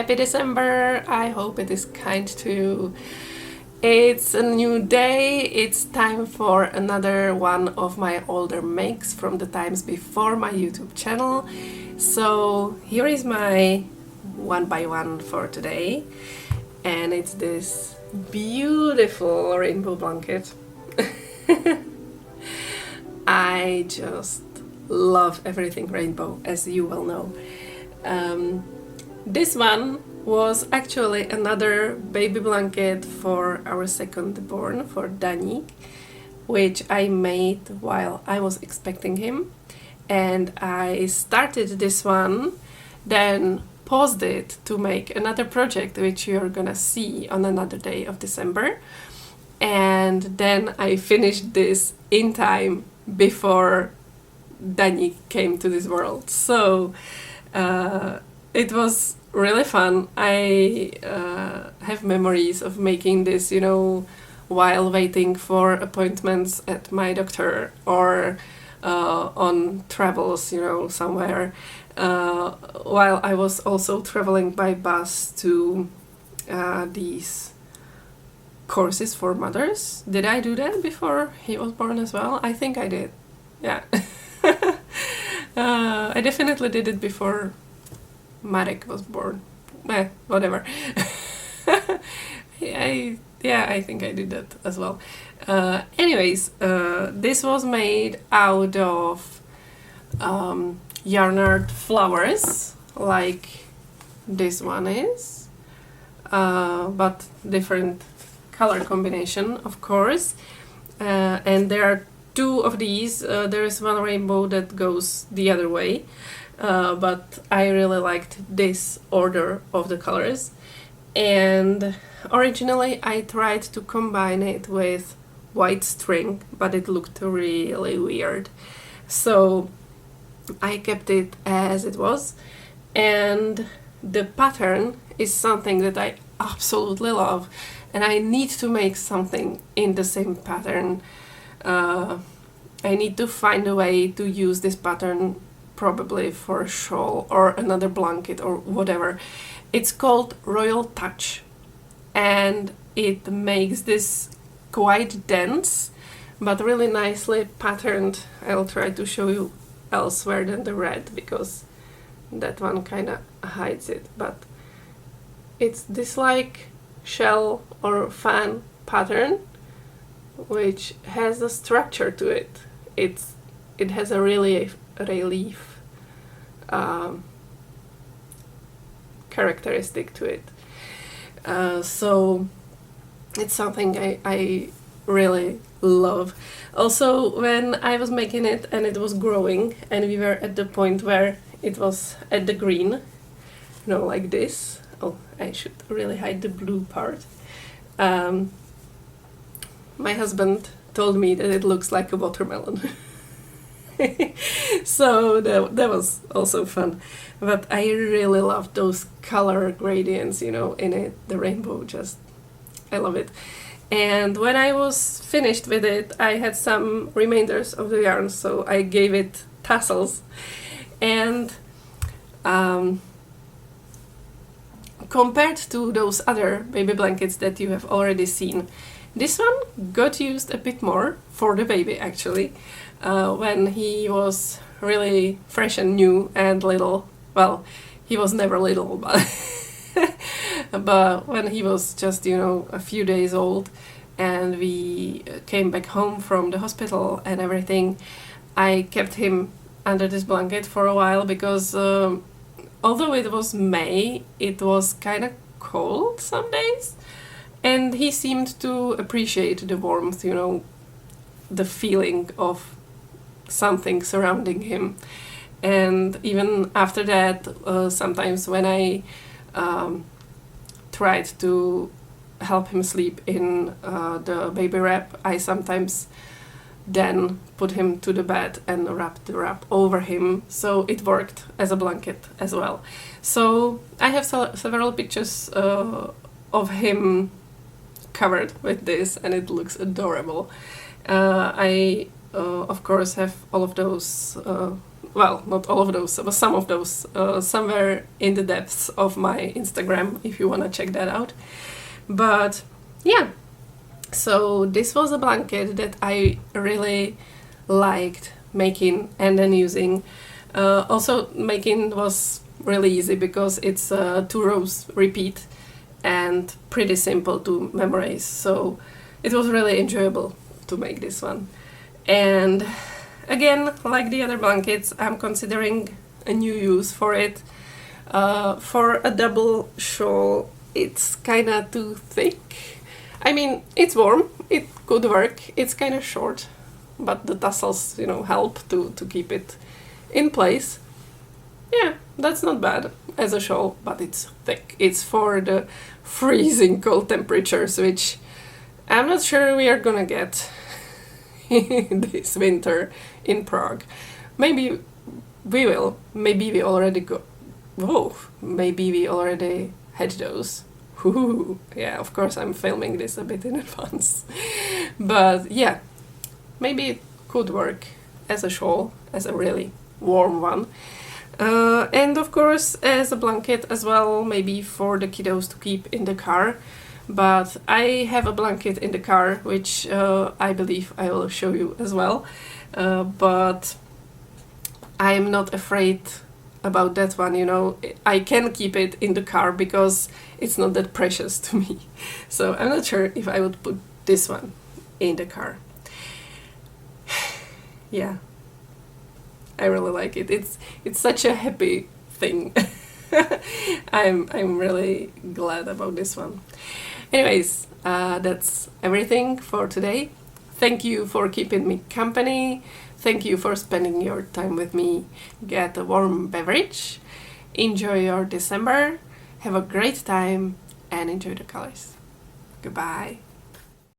Happy December! I hope it is kind to you. It's a new day, it's time for another one of my older makes from the times before my YouTube channel. So here is my one by one for today, and it's this beautiful rainbow blanket. I just love everything rainbow, as you well know. This one was actually another baby blanket for our second born, for Dani, which I made while I was expecting him. And I started this one, then paused it to make another project, which you're gonna see on another day of December. And then I finished this in time before Dani came to this world. So it was really fun. I have memories of making this, you know, while waiting for appointments at my doctor or on travels, you know, somewhere. While I was also traveling by bus to these courses for mothers. Did I do that before he was born as well? I think I did. Yeah. I definitely did it before Marek was born. Whatever. I think I did that as well. Anyways, this was made out of yarn flowers, like this one is, but different color combination, of course. And there are two of these. There is one rainbow that goes the other way. But I really liked this order of the colors, and originally I tried to combine it with white string, but it looked really weird, so I kept it as it was. And the pattern is something that I absolutely love, and I need to make something in the same pattern. I need to find a way to use this pattern probably for a shawl or another blanket or whatever. It's called Royal Touch, and it makes this quite dense but really nicely patterned. I'll try to show you elsewhere than the red, because that one kind of hides it, but it's this like shell or fan pattern which has a structure to it. It has a really relief characteristic to it. So it's something I really love. Also, when I was making it and it was growing and we were at the point where it was at the green, you know, like this. Oh, I should really hide the blue part. My husband told me that it looks like a watermelon. So that was also fun. But I really love those color gradients, you know, in it. The rainbow, just, I love it. And when I was finished with it, I had some remainders of the yarn, so I gave it tassels. And compared to those other baby blankets that you have already seen, this one got used a bit more for the baby, actually. When he was really fresh and new and little. Well, he was never little, but but when he was just, you know, a few days old and we came back home from the hospital and everything, I kept him under this blanket for a while, because although it was May, it was kind of cold some days, and he seemed to appreciate the warmth, you know, the feeling of something surrounding him. And even after that, sometimes when I tried to help him sleep in the baby wrap, I sometimes then put him to the bed and wrap the wrap over him, so it worked as a blanket as well. So I have several pictures of him covered with this, and it looks adorable. I of course have all of those well, not all of those, but some of those, somewhere in the depths of my Instagram, if you want to check that out. But yeah, so this was a blanket that I really liked making and then using. Also, making was really easy because it's 2 rows repeat and pretty simple to memorize, so it was really enjoyable to make this one. And again, like the other blankets, I'm considering a new use for it. For a double shawl, it's kinda too thick. I mean, it's warm, it could work, it's kinda short, but the tassels, you know, help to keep it in place. Yeah, that's not bad as a shawl, but it's thick. It's for the freezing cold temperatures, which I'm not sure we are gonna get this winter in Prague. Maybe we will. Maybe we already go. Whoa! Maybe we already had those. Ooh, yeah, of course I'm filming this a bit in advance. But yeah, maybe it could work as a shawl, as a really warm one. And of course as a blanket as well, maybe for the kiddos to keep in the car. But I have a blanket in the car, which I believe I will show you as well. But I'm not afraid about that one, you know. I can keep it in the car because it's not that precious to me. So I'm not sure if I would put this one in the car. Yeah, I really like it. It's such a happy thing. I'm really glad about this one. Anyways, that's everything for today. Thank you for keeping me company. Thank you for spending your time with me. Get a warm beverage. Enjoy your December. Have a great time and enjoy the colors. Goodbye.